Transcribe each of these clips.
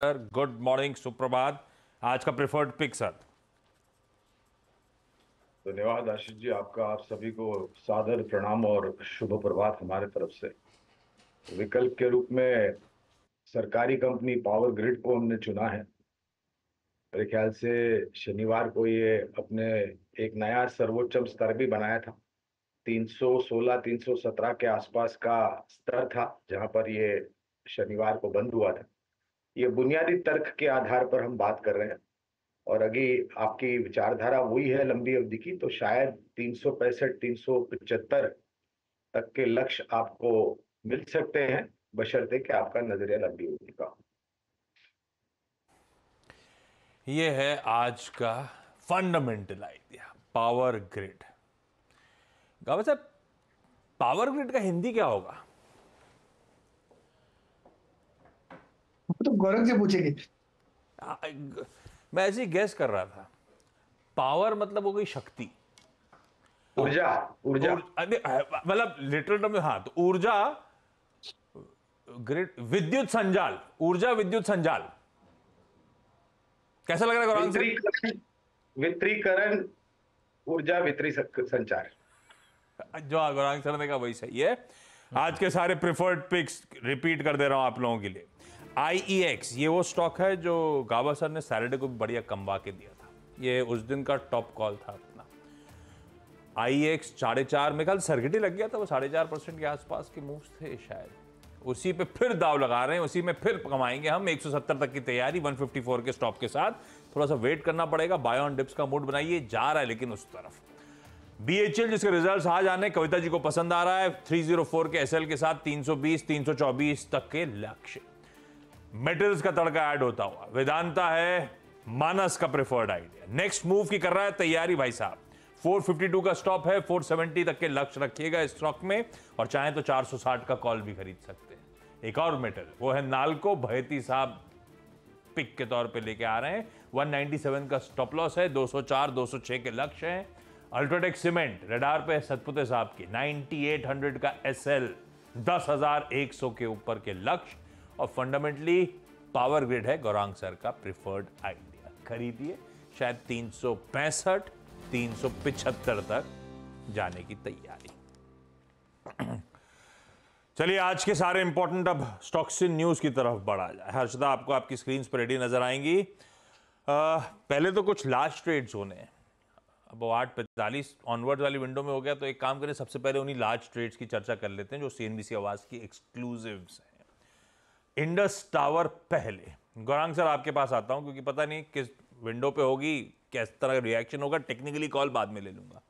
Sir, good morning, सुप्रभात। आज का प्रेफर्ड पिक सर। धन्यवाद आशीष जी, आपका आप सभी को सादर प्रणाम और शुभ प्रभात हमारे तरफ से। विकल्प के रूप में सरकारी कंपनी पावर ग्रिड को हमने चुना है। मेरे ख्याल से शनिवार को ये अपने एक नया सर्वोच्च स्तर भी बनाया था। 316 317 के आसपास का स्तर था जहां पर ये शनिवार को बंद हुआ था। ये बुनियादी तर्क के आधार पर हम बात कर रहे हैं और अभी आपकी विचारधारा वही है लंबी अवधि की, तो शायद 365 375 तक के लक्ष्य आपको मिल सकते हैं, बशर्ते कि आपका नजरिया लंबी अवधि का हो। ये है आज का फंडामेंटल आइडिया, पावर ग्रिड। गावा साहब, पावर ग्रिड का हिंदी क्या होगा? तो गौरव से पूछेंगे। मैं ऐसे ही गैस कर रहा था। पावर मतलब हो गई शक्ति, ऊर्जा। ऊर्जा मतलब लिटरल टर्म में। हाँ, तो ऊर्जा ग्रिड, विद्युत संजाल, ऊर्जा विद्युत संजाल। कैसा लग रहा है गौरांग सर? वित्रीकरण, ऊर्जा वितरी संचार। जो गौरांग सर ने कहा वही सही है। आज के सारे प्रेफर्ड पिक्स रिपीट कर दे रहा हूं आप लोगों के लिए। IEX ये वो स्टॉक है जो गाबा सर ने सैटरडे को भी बढ़िया कमवा के दिया था। ये उस दिन का टॉप कॉल था अपना। IEX 4.5 में कल सर्किट ही लग गया था, वो 4.5% के आसपास के मूव्स थे शायद। उसी पे फिर दाव लगा रहे हैं, उसी में फिर कमाएंगे हम। 170 तक की तैयारी 154 के स्टॉप के साथ। थोड़ा सा वेट करना पड़ेगा, बाय ऑन डिप्स का मूड बनाइए। जा रहा है लेकिन उस तरफ। BHEL जिसके रिजल्ट्स आज आने कविता जी को पसंद आ रहा है। 304 के SL के साथ 320 324 तक के लक्ष्य। मेटल्स का तड़का ऐड होता हुआ वेदांता है मानस का प्रेफर्ड आइडिया। नेक्स्ट मूव की कर रहा है तैयारी भाई साहब। 452 का स्टॉप है, 470 तक के लक्ष्य रखिएगा इस स्टॉक में, और चाहे तो 460 का कॉल भी खरीद सकते हैं। एक और मेटल वो है नालको, भयती साहब पिक के तौर पे लेके आ रहे हैं। 197 का स्टॉप लॉस है, 204 206 के लक्ष्य हैं। अल्ट्राटेक सीमेंट रडार पे सतपुते साहब की 9800 का SL, 10,100 के ऊपर के लक्ष्य। और फंडामेंटली पावर ग्रिड है गौरांग सर का प्रिफर्ड आइडिया। खरीदिए, शायद 365 375 तक जाने की तैयारी। चलिए आज के सारे इंपॉर्टेंट अब स्टॉक्स इन न्यूज की तरफ बढ़ा जाए। हर्षदा आपको आपकी स्क्रीन पर रेडी नजर आएंगी। पहले तो कुछ लास्ट ट्रेड्स होने हैं। अब 8:45 ऑनवर्ड वाली विंडो में हो गया, तो एक काम करें, सबसे पहले उन्हीं लार्ज ट्रेड्स की चर्चा कर लेते हैं जो CNBC आवाज की एक्सक्लूसिव्स हैं। इंडस टावर पहले। गौरांग सर आपके पास आता हूं क्योंकि पता नहीं किस विंडो पे होगी, किस तरह का रिएक्शन होगा। टेक्निकली कॉल बाद में ले लूंगा,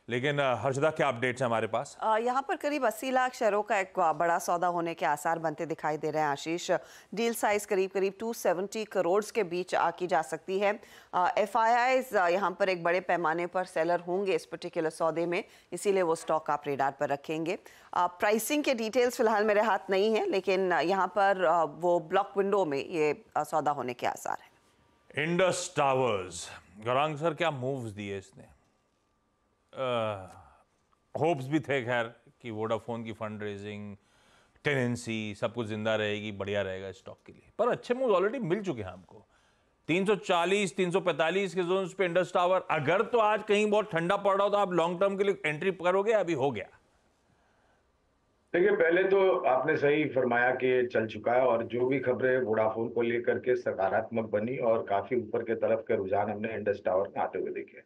लेकिन हर्षदा क्या अपडेट्स हैं हमारे पास? यहाँ पर करीब 80 लाख शेयरों का एक बड़ा सौदा होने के आसार बनते दिखाई दे रहे हैं आशीष। डील साइज करीब 270 करोड़ के बीच की जा सकती है। FIIs यहाँ पर एक बड़े पैमाने पर सेलर होंगे इस पर्टिकुलर सौदे में, इसीलिए वो स्टॉक आप रेडार पर रखेंगे। प्राइसिंग के डिटेल्स फिलहाल मेरे हाथ नहीं है, लेकिन यहाँ पर वो ब्लॉक विंडो में ये सौदा होने के आसार है। इंडस टावर्स, गौरांग सर क्या मूव्स दिए इसने? होप्स भी थे खैर कि वोडाफोन की फंड रेजिंग, टेनेंसी सब कुछ जिंदा रहेगी, बढ़िया रहेगा स्टॉक के लिए। पर अच्छे मूव ऑलरेडी मिल चुके हैं हमको। 340 345 के जोन्स पे इंडस टावर। अगर तो आज कहीं बहुत ठंडा पड़ रहा हो तो आप लॉन्ग टर्म के लिए एंट्री करोगे? अभी हो गया। देखिए, पहले तो आपने सही फरमाया कि चल चुका है, और जो भी खबरें वोडाफोन को लेकर के सकारात्मक बनी और काफी ऊपर के तरफ के रुझान हमने इंडस टावर में आते हुए देखे।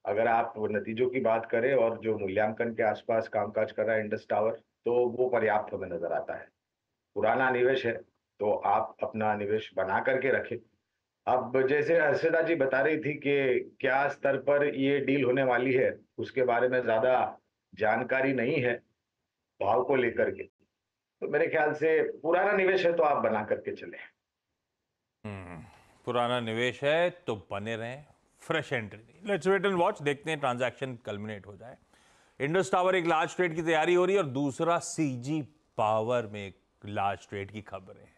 अगर आप नतीजों की बात करें और जो मूल्यांकन के आसपास कामकाज कर रहा है इंडस टावर, तो वो पर्याप्त हमें नजर आता है। पुराना निवेश है तो आप अपना निवेश बना करके रखें। अब जैसे हर्षदा जी बता रही थी कि क्या स्तर पर ये डील होने वाली है, उसके बारे में ज्यादा जानकारी नहीं है भाव को लेकर के, तो मेरे ख्याल से पुराना निवेश है तो आप बना करके चले। पुराना निवेश है तो बने रहें, fresh entry. Let's wait and watch, देखते हैं ट्रांजैक्शन कल्मिनेट हो जाए। इंडस टावर एक लार्ज ट्रेड की तैयारी हो रही है, और दूसरा CG पावर में एक लार्ज ट्रेड की खबर है।